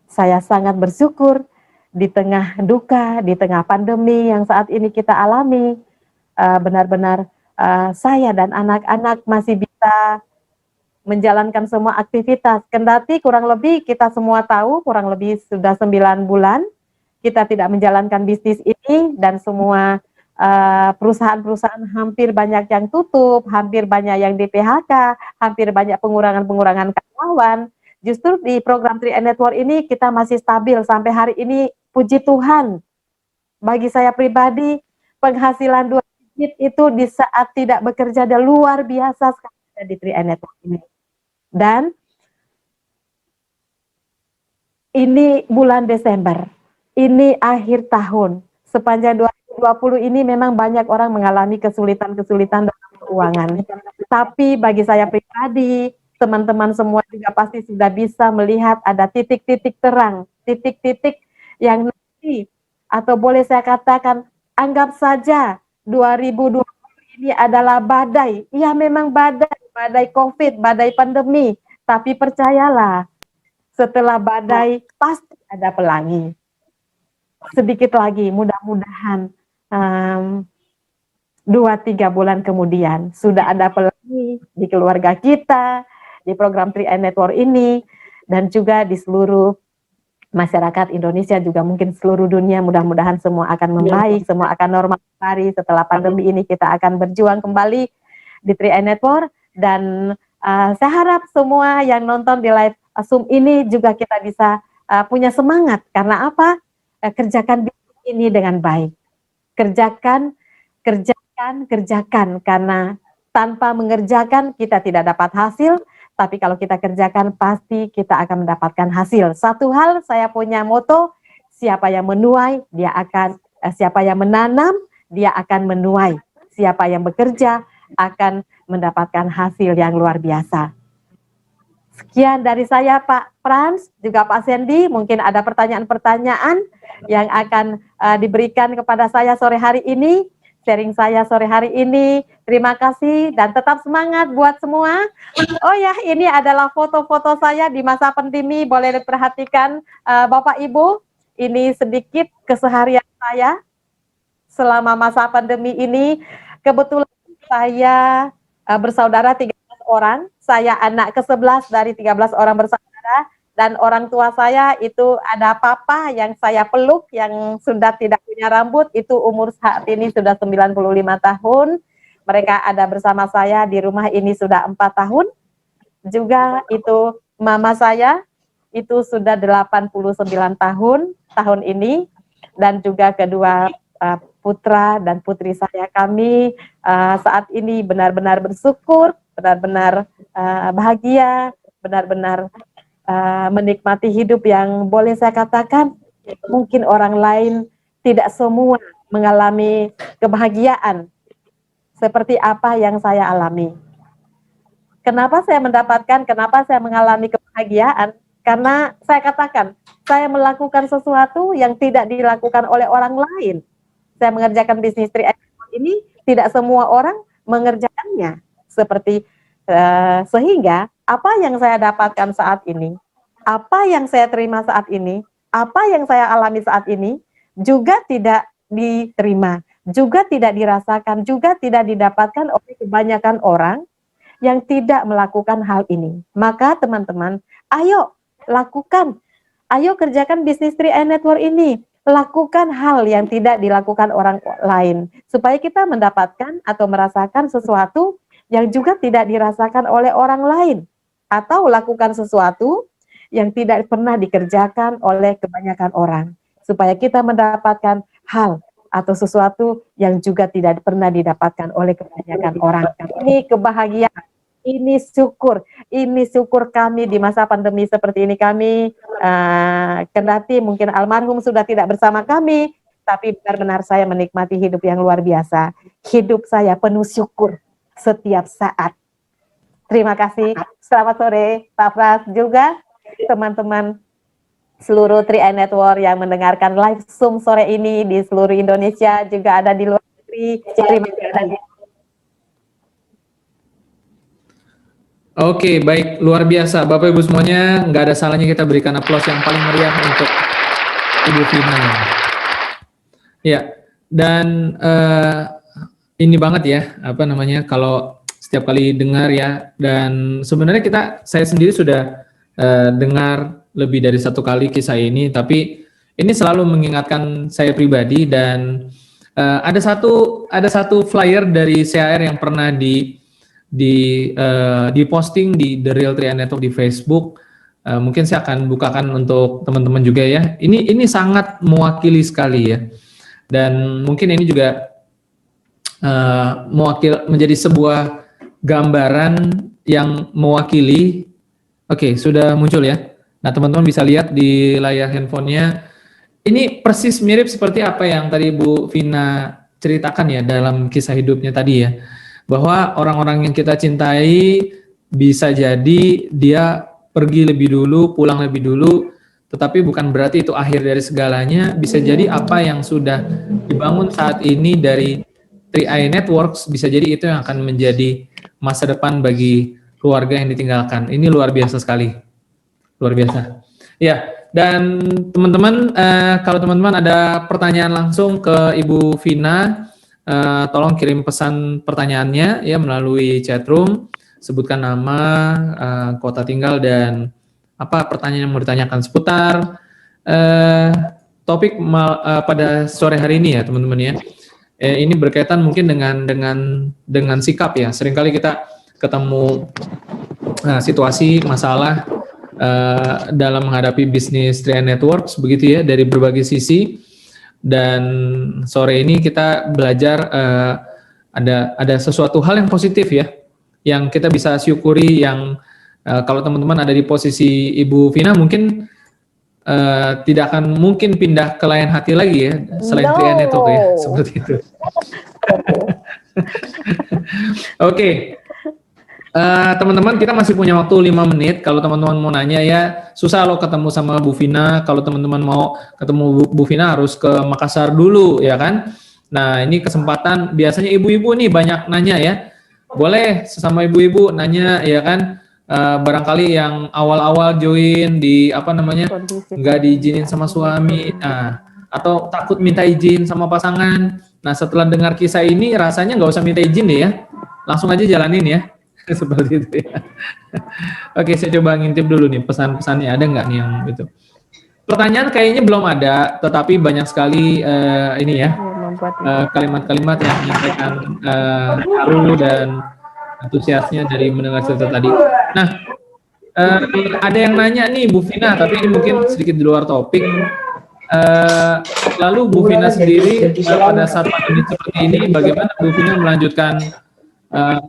Saya sangat bersyukur di tengah duka, di tengah pandemi yang saat ini kita alami, benar-benar saya dan anak-anak masih bisa menjalankan semua aktivitas. Kendati kurang lebih kita semua tahu, kurang lebih sudah 9 bulan kita tidak menjalankan bisnis ini, dan semua perusahaan-perusahaan hampir banyak yang tutup, hampir banyak yang di PHK, hampir banyak pengurangan-pengurangan karyawan. Justru di program 3i Network ini kita masih stabil sampai hari ini, puji Tuhan. Bagi saya pribadi, penghasilan 2 digit itu di saat tidak bekerja ada luar biasa sekali di 3i Network ini. Dan ini bulan Desember, ini akhir tahun, sepanjang 2020 ini memang banyak orang mengalami kesulitan-kesulitan dalam keuangan. Tapi bagi saya pribadi, teman-teman semua juga pasti sudah bisa melihat ada titik-titik terang, titik-titik yang nanti, atau boleh saya katakan, anggap saja 2020 ini adalah badai. Ya memang badai COVID, badai pandemi. Tapi percayalah, setelah badai pasti ada pelangi. Sedikit lagi, mudah-mudahan 2-3 bulan kemudian sudah ada pelangi di keluarga kita, di program 3i Network ini, dan juga di seluruh masyarakat Indonesia, juga mungkin seluruh dunia. Mudah-mudahan semua akan membaik, semua akan normal kembali. Setelah pandemi ini kita akan berjuang kembali di 3i Network, dan saya harap semua yang nonton di live Zoom ini juga kita bisa punya semangat. Karena apa? Kerjakan bisnis ini dengan baik. Kerjakan, karena tanpa mengerjakan kita tidak dapat hasil, tapi kalau kita kerjakan pasti kita akan mendapatkan hasil. Satu hal saya punya moto, siapa yang menuai, siapa yang menanam, dia akan menuai. Siapa yang bekerja akan mendapatkan hasil yang luar biasa. Sekian dari saya Pak Frans, juga Pak Sandy, mungkin ada pertanyaan-pertanyaan yang akan diberikan kepada saya sore hari ini, sharing saya sore hari ini. Terima kasih dan tetap semangat buat semua. Oh ya, ini adalah foto-foto saya di masa pandemi, boleh diperhatikan Bapak Ibu. Ini sedikit keseharian saya selama masa pandemi ini. Kebetulan saya bersaudara 13 orang, saya anak ke-11 dari 13 orang bersaudara, dan orang tua saya itu ada papa yang saya peluk yang sudah tidak punya rambut, itu umur saat ini sudah 95 tahun. Mereka ada bersama saya di rumah ini sudah 4 tahun. Juga itu mama saya itu sudah 89 tahun ini, dan juga kedua putra dan putri saya, kami saat ini benar-benar bersyukur, benar-benar bahagia, benar-benar menikmati hidup yang boleh saya katakan mungkin orang lain tidak semua mengalami kebahagiaan seperti apa yang saya alami. Kenapa saya mendapatkan, kenapa saya mengalami kebahagiaan? Karena saya katakan, saya melakukan sesuatu yang tidak dilakukan oleh orang lain. Saya mengerjakan bisnis 3i ini, tidak semua orang mengerjakannya. Seperti sehingga apa yang saya dapatkan saat ini, apa yang saya terima saat ini, apa yang saya alami saat ini, juga tidak diterima, juga tidak dirasakan, juga tidak didapatkan oleh kebanyakan orang yang tidak melakukan hal ini. Maka teman-teman, ayo lakukan, ayo kerjakan bisnis 3i Network ini, lakukan hal yang tidak dilakukan orang lain, supaya kita mendapatkan atau merasakan sesuatu yang juga tidak dirasakan oleh orang lain, atau lakukan sesuatu yang tidak pernah dikerjakan oleh kebanyakan orang, supaya kita mendapatkan hal atau sesuatu yang juga tidak pernah didapatkan oleh kebanyakan orang. Ini kebahagiaan, ini syukur kami di masa pandemi seperti ini. Kami kendati mungkin almarhum sudah tidak bersama kami, tapi benar-benar saya menikmati hidup yang luar biasa. Hidup saya penuh syukur setiap saat. Terima kasih. Selamat sore Pak Pras, juga teman-teman seluruh 3i Network yang mendengarkan live Zoom sore ini di seluruh Indonesia, juga ada di luar negeri. Terima kasih. Oke, baik, luar biasa. Bapak Ibu semuanya, nggak ada salahnya kita berikan aplaus yang paling meriah untuk Ibu Vina. Ya, dan ini banget ya, apa namanya, kalau setiap kali dengar ya, dan sebenarnya saya sendiri sudah dengar lebih dari satu kali kisah ini, tapi ini selalu mengingatkan saya pribadi. Dan ada satu flyer dari CAR yang pernah di posting di The Real 3i Network di Facebook. Mungkin saya akan bukakan untuk teman-teman juga ya. Ini sangat mewakili sekali ya, dan mungkin ini juga menjadi sebuah gambaran yang mewakili. Oke, sudah muncul ya. Nah, teman-teman bisa lihat di layar handphonenya. Ini persis mirip seperti apa yang tadi Bu Vina ceritakan ya dalam kisah hidupnya tadi ya. Bahwa orang-orang yang kita cintai bisa jadi dia pergi lebih dulu, pulang lebih dulu, tetapi bukan berarti itu akhir dari segalanya. Bisa jadi apa yang sudah dibangun saat ini dari 3i Networks, bisa jadi itu yang akan menjadi masa depan bagi keluarga yang ditinggalkan. Ini luar biasa sekali. Luar biasa. Ya, dan teman-teman, kalau teman-teman ada pertanyaan langsung ke Ibu Vina, tolong kirim pesan pertanyaannya ya melalui chatroom, sebutkan nama, kota tinggal, dan apa pertanyaan yang mau ditanyakan seputar topik pada sore hari ini ya teman-teman ya. Ini berkaitan mungkin dengan sikap ya. Seringkali kita ketemu situasi masalah dalam menghadapi bisnis 3i Networks begitu ya, dari berbagai sisi. Dan sore ini kita belajar ada sesuatu hal yang positif ya, yang kita bisa syukuri, yang kalau teman-teman ada di posisi Ibu Vina mungkin tidak akan mungkin pindah ke lain hati lagi ya selain 3i Network ya, seperti itu. Oke. Teman-teman, kita masih punya waktu 5 menit. Kalau teman-teman mau nanya ya, susah lo ketemu sama Bu Vina. Kalau teman-teman mau ketemu Bu Vina harus ke Makassar dulu, ya kan? Nah, ini kesempatan. Biasanya ibu-ibu nih banyak nanya ya. Boleh sesama ibu-ibu nanya, ya kan? Barangkali yang awal-awal join di apa namanya, Kondisi nggak diizinin pekerjaan sama sudah suami, nah, atau takut minta izin sama pasangan. Nah, setelah dengar kisah ini, rasanya nggak usah minta izin deh ya. Langsung aja jalanin ya. Seperti itu ya. Oke, saya coba ngintip dulu nih pesan-pesannya, ada nggak nih yang itu. Pertanyaan kayaknya belum ada, tetapi banyak sekali ini ya membuat kalimat-kalimat yang menyampaikan haru dan antusiasnya dari mendengar cerita tadi. Nah, ada yang nanya nih Bu Vina, tapi ini mungkin sedikit di luar topik. Lalu Bu Vina sendiri pada saat pandemi seperti ini, bagaimana Bu Vina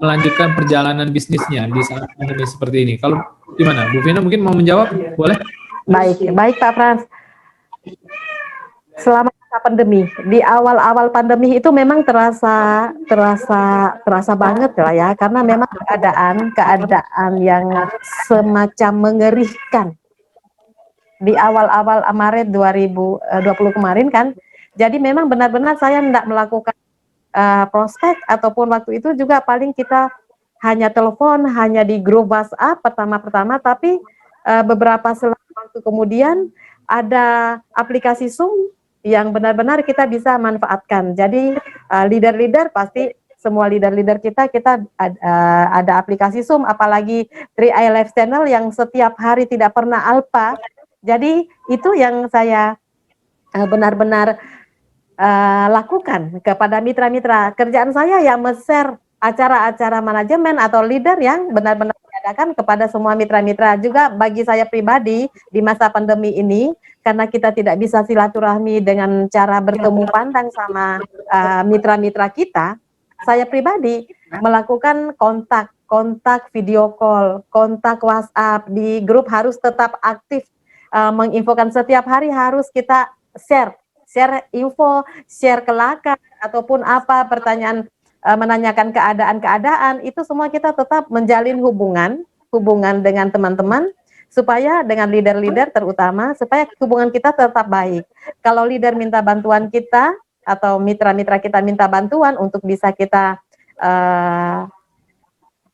melanjutkan perjalanan bisnisnya di saat pandemi seperti ini? Kalau gimana, Bu Vina mungkin mau menjawab, boleh? baik, baik Pak Frans. Selama masa pandemi, di awal-awal pandemi itu memang terasa banget lah ya, karena memang keadaan yang semacam mengerikan di awal-awal Maret 2020 kemarin kan. Jadi memang benar-benar saya tidak melakukan prospek, ataupun waktu itu juga paling kita hanya telepon, hanya di grup WhatsApp pertama-pertama, tapi beberapa waktu kemudian ada aplikasi Zoom yang benar-benar kita bisa manfaatkan. Jadi leader-leader pasti semua leader-leader kita ada aplikasi Zoom, apalagi 3i Live Channel yang setiap hari tidak pernah alpa. Jadi itu yang saya benar-benar lakukan kepada mitra-mitra. Kerjaan saya yang share acara-acara manajemen atau leader yang benar-benar diadakan kepada semua mitra-mitra. Juga bagi saya pribadi di masa pandemi ini, karena kita tidak bisa silaturahmi dengan cara bertemu pandang sama mitra-mitra kita, saya pribadi melakukan kontak video call, kontak WhatsApp, di grup harus tetap aktif, menginfokan setiap hari, harus kita share info, share kelakar, ataupun apa pertanyaan, menanyakan keadaan-keadaan, itu semua kita tetap menjalin hubungan dengan teman-teman, supaya dengan leader-leader terutama, supaya hubungan kita tetap baik. Kalau leader minta bantuan kita, atau mitra-mitra kita minta bantuan untuk bisa kita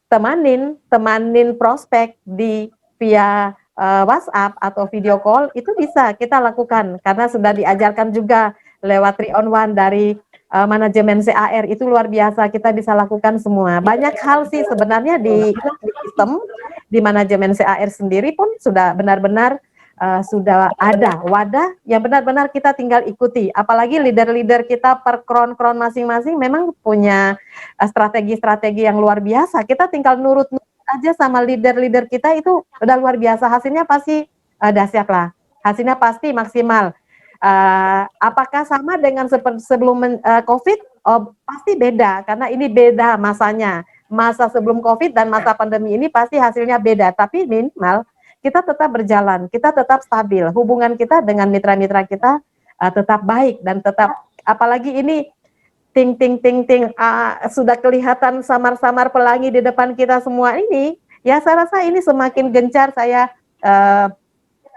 temanin prospek di via WhatsApp atau video call, itu bisa kita lakukan karena sudah diajarkan juga lewat 3-on-1 dari manajemen CAR. Itu luar biasa, kita bisa lakukan semua. Banyak hal sih sebenarnya di sistem di manajemen CAR sendiri pun sudah benar-benar sudah ada wadah yang benar-benar kita tinggal ikuti. Apalagi leader-leader kita per kron-kron masing-masing memang punya strategi-strategi yang luar biasa. Kita tinggal nurut aja sama leader-leader kita, itu udah luar biasa. Hasilnya pasti dahsyat lah. Hasilnya pasti maksimal. Apakah sama dengan sebelum COVID? Oh, pasti beda, karena ini beda masanya. Masa sebelum COVID dan masa pandemi ini pasti hasilnya beda. Tapi minimal kita tetap berjalan, kita tetap stabil. Hubungan kita dengan mitra-mitra kita tetap baik, dan tetap, apalagi ini ting sudah kelihatan samar-samar pelangi di depan kita semua ini, ya saya rasa ini semakin gencar saya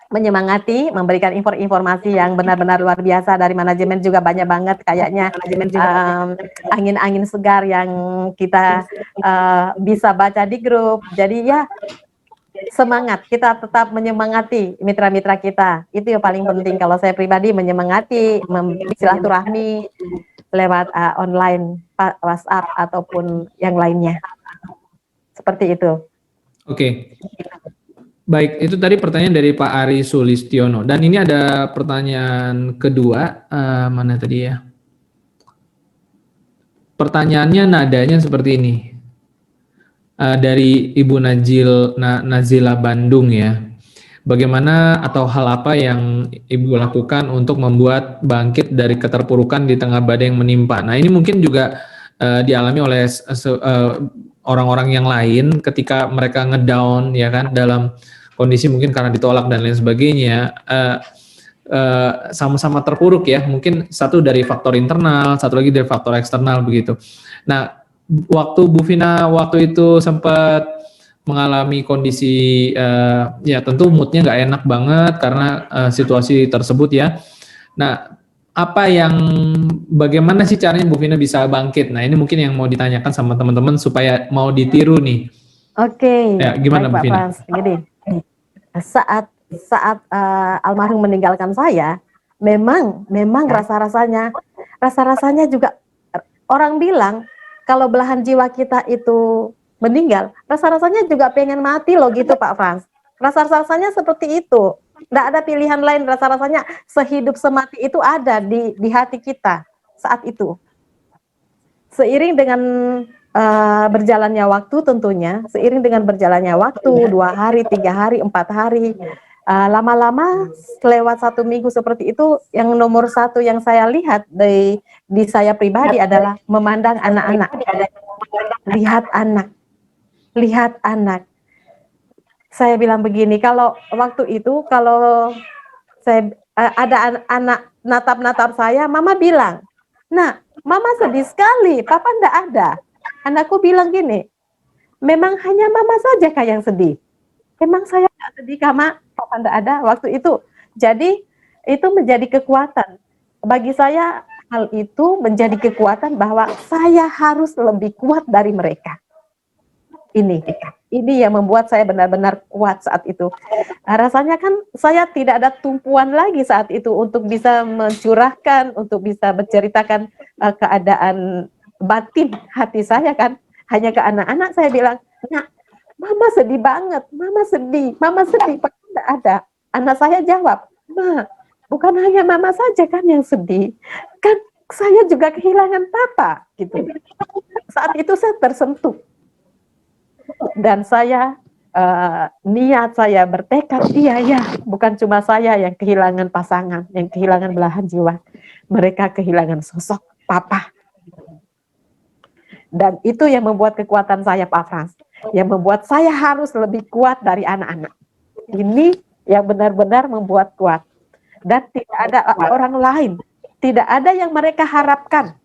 menyemangati, memberikan informasi yang benar-benar luar biasa dari manajemen. Juga banyak banget kayaknya angin-angin segar yang kita bisa baca di grup. Jadi ya semangat, kita tetap menyemangati mitra-mitra kita, itu yang paling penting. Kalau saya pribadi menyemangati, silaturahmi lewat online, WhatsApp ataupun yang lainnya, seperti itu. Oke. Baik, itu tadi pertanyaan dari Pak Ari Sulistiono. Dan ini ada pertanyaan kedua, mana tadi ya? Pertanyaannya nadanya seperti ini. Dari Ibu Nazila Bandung ya. Bagaimana atau hal apa yang Ibu lakukan untuk membuat bangkit dari keterpurukan di tengah badai yang menimpa? Nah, ini mungkin juga dialami oleh orang-orang yang lain ketika mereka ngedown ya kan, dalam kondisi mungkin karena ditolak dan lain sebagainya, sama-sama terpuruk ya. Mungkin satu dari faktor internal, satu lagi dari faktor eksternal begitu. Nah, waktu Bu Vina waktu itu sempat mengalami kondisi ya tentu moodnya nggak enak banget karena situasi tersebut ya. Nah, bagaimana sih caranya Bu Vina bisa bangkit? Nah, ini mungkin yang mau ditanyakan sama teman-teman supaya mau ditiru nih. Oke, Ya, gimana baik Bu Pak Vina? Frans. Jadi saat saat almarhum meninggalkan saya, memang rasa-rasanya juga orang bilang kalau belahan jiwa kita itu meninggal, rasa-rasanya juga pengen mati loh gitu Pak Frans. Rasa-rasanya seperti itu. Tidak ada pilihan lain, rasa-rasanya sehidup semati itu ada di hati kita saat itu. Seiring dengan berjalannya waktu tentunya, seiring dengan berjalannya waktu, 2 hari, 3 hari, 4 hari, lama-lama lewat 1 minggu seperti itu, yang nomor satu yang saya lihat di saya pribadi adalah memandang anak-anak. Lihat anak. Saya bilang begini, kalau waktu itu, kalau saya ada anak natap-natap saya, mama bilang, nah, mama sedih sekali, papa ndak ada. Anakku bilang gini, memang hanya mama saja kak yang sedih. Emang saya nggak sedih karena papa ndak ada waktu itu. Jadi itu menjadi kekuatan. Bagi saya hal itu menjadi kekuatan bahwa saya harus lebih kuat dari mereka. Ini yang membuat saya benar-benar kuat saat itu. Rasanya kan saya tidak ada tumpuan lagi saat itu untuk bisa mencurahkan, untuk bisa menceritakan keadaan batin hati saya kan. Hanya ke anak-anak saya bilang, nah, mama sedih banget, mama sedih, Pak tidak ada. Anak saya jawab, ma, bukan hanya mama saja kan yang sedih, kan saya juga kehilangan papa gitu. Saat itu saya tersentuh. Dan saya niat saya bertekad, iya bukan cuma saya yang kehilangan pasangan, yang kehilangan belahan jiwa, mereka kehilangan sosok papa. Dan itu yang membuat kekuatan saya Pak Frans, yang membuat saya harus lebih kuat dari anak-anak. Ini yang benar-benar membuat kuat. Dan tidak ada orang lain, tidak ada yang mereka harapkan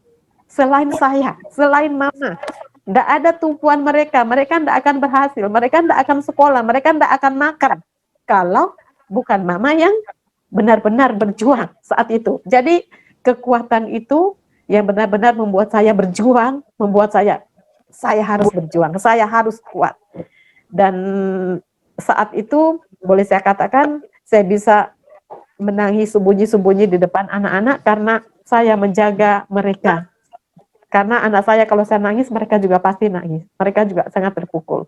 selain saya, selain mama. Tidak ada tumpuan mereka tidak akan berhasil, mereka tidak akan sekolah, mereka tidak akan makan kalau bukan mama yang benar-benar berjuang saat itu. Jadi kekuatan itu yang benar-benar membuat saya berjuang, membuat saya harus berjuang, saya harus kuat. Dan saat itu boleh saya katakan saya bisa menangis sembunyi-sembunyi di depan anak-anak karena saya menjaga mereka. Karena anak saya kalau saya nangis, mereka juga pasti nangis. Mereka juga sangat terpukul.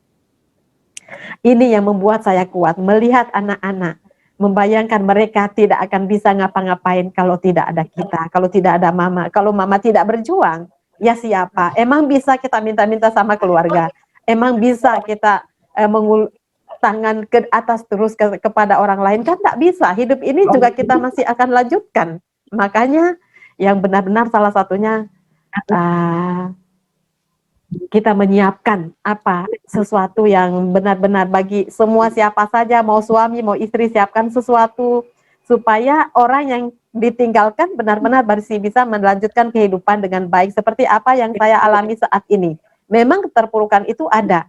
Ini yang membuat saya kuat, melihat anak-anak, membayangkan mereka tidak akan bisa ngapa-ngapain kalau tidak ada kita, kalau tidak ada mama. Kalau mama tidak berjuang, ya siapa? Emang bisa kita minta-minta sama keluarga? Emang bisa kita mengul tangan ke atas terus kepada orang lain? Kan tak bisa. Hidup ini juga kita masih akan lanjutkan. Makanya yang benar-benar salah satunya kita menyiapkan sesuatu yang benar-benar bagi semua siapa saja, mau suami, mau istri, siapkan sesuatu supaya orang yang ditinggalkan benar-benar masih bisa melanjutkan kehidupan dengan baik seperti apa yang saya alami saat ini. Memang keterpurukan itu ada.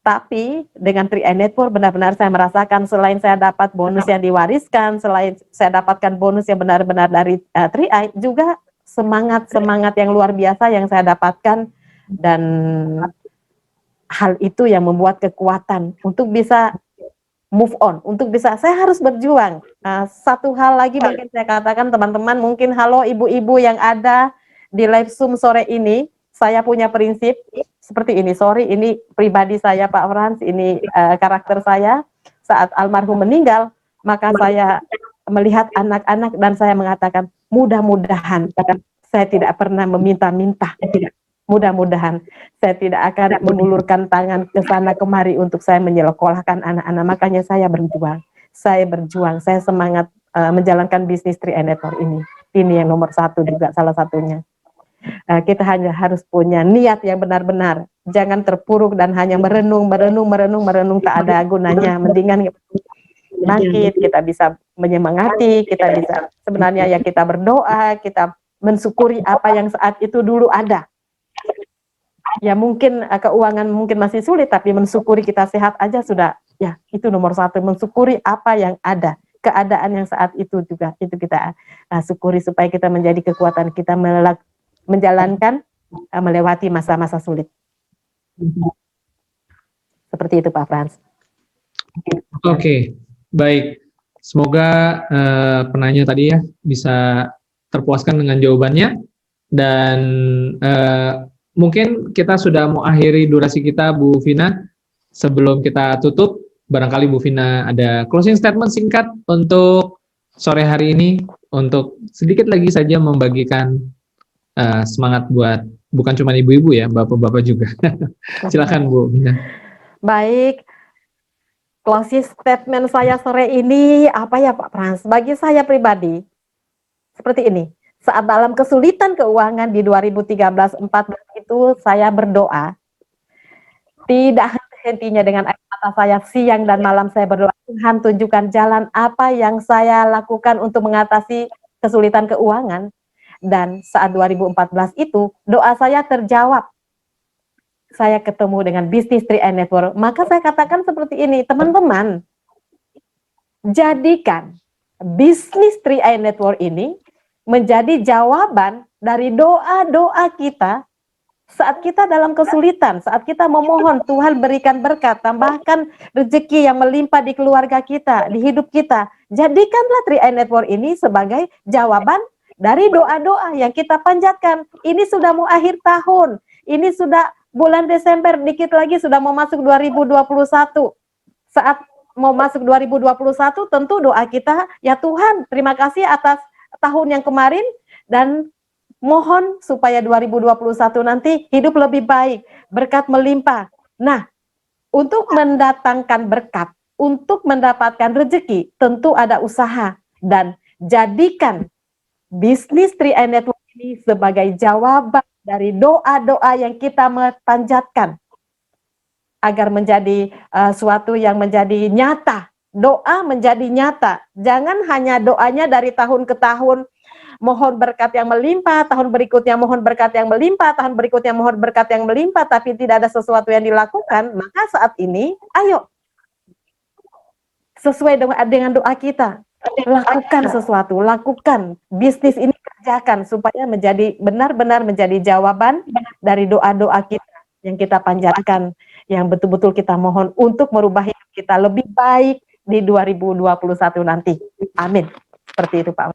Tapi dengan 3i Network benar-benar saya merasakan selain saya dapat bonus yang diwariskan, selain saya dapatkan bonus yang benar-benar dari 3i, juga semangat yang luar biasa yang saya dapatkan, dan hal itu yang membuat kekuatan untuk bisa move on, untuk bisa saya harus berjuang. Satu hal lagi mungkin saya katakan teman-teman, mungkin halo ibu-ibu yang ada di live Zoom sore ini, saya punya prinsip seperti ini, sorry ini pribadi saya Pak Frans, ini karakter saya saat almarhum meninggal, maka saya melihat anak-anak dan saya mengatakan mudah-mudahan saya tidak pernah meminta-minta, mudah-mudahan saya tidak akan mengulurkan tangan ke sana kemari untuk saya menyekolahkan anak-anak. Makanya saya berjuang, saya semangat menjalankan bisnis 3i Network ini. Ini yang nomor satu juga salah satunya. Kita hanya harus punya niat yang benar-benar, jangan terpuruk dan hanya merenung tak ada gunanya. Mendingan bangkit, kita bisa menyemangati, kita bisa sebenarnya ya kita berdoa, kita mensyukuri apa yang saat itu dulu ada. Ya mungkin keuangan mungkin masih sulit, tapi mensyukuri kita sehat aja sudah, ya itu nomor satu. Mensyukuri apa yang ada, keadaan yang saat itu juga itu kita syukuri supaya kita menjadi kekuatan kita menjalankan melewati masa-masa sulit. Seperti itu Pak Frans. Oke, baik. Semoga penanya tadi ya bisa terpuaskan dengan jawabannya, dan mungkin kita sudah mau akhiri durasi kita, Bu Vina. Sebelum kita tutup, barangkali Bu Vina ada closing statement singkat untuk sore hari ini, untuk sedikit lagi saja membagikan semangat buat bukan cuma ibu-ibu ya, bapak-bapak juga. Silakan Bu Vina. Baik, closing statement saya sore ini apa ya Pak Frans? Bagi saya pribadi seperti ini. Saat dalam kesulitan keuangan di 2013-14 itu saya berdoa. Tidak henti-hentinya dengan air mata saya, siang dan malam saya berdoa, Tuhan tunjukkan jalan apa yang saya lakukan untuk mengatasi kesulitan keuangan. Dan saat 2014 itu doa saya terjawab. Saya ketemu dengan bisnis 3i Network. Maka saya katakan seperti ini, teman-teman, jadikan bisnis 3i Network ini menjadi jawaban dari doa-doa kita saat kita dalam kesulitan, saat kita memohon Tuhan berikan berkat, tambahkan rezeki yang melimpah di keluarga kita, di hidup kita. Jadikanlah 3i Network ini sebagai jawaban dari doa-doa yang kita panjatkan. Ini sudah mau akhir tahun, ini sudah bulan Desember, dikit lagi sudah mau masuk 2021. Saat mau masuk 2021, tentu doa kita, ya Tuhan, terima kasih atas tahun yang kemarin, dan mohon supaya 2021 nanti hidup lebih baik, berkat melimpah. Nah, untuk mendatangkan berkat, untuk mendapatkan rezeki, tentu ada usaha, dan jadikan bisnis 3i Network ini sebagai jawaban dari doa-doa yang kita panjatkan agar menjadi suatu yang menjadi nyata. Doa menjadi nyata. Jangan hanya doanya dari tahun ke tahun, mohon berkat yang melimpah, tahun berikutnya mohon berkat yang melimpah, tahun berikutnya mohon berkat yang melimpah, tapi tidak ada sesuatu yang dilakukan. Maka saat ini, ayo, sesuai dengan doa kita, lakukan sesuatu, lakukan bisnis ini, kerjakan supaya menjadi benar-benar menjadi jawaban dari doa-doa kita yang kita panjatkan, yang betul-betul kita mohon untuk merubah hidup kita lebih baik di 2021 nanti. Amin. Seperti itu Pak.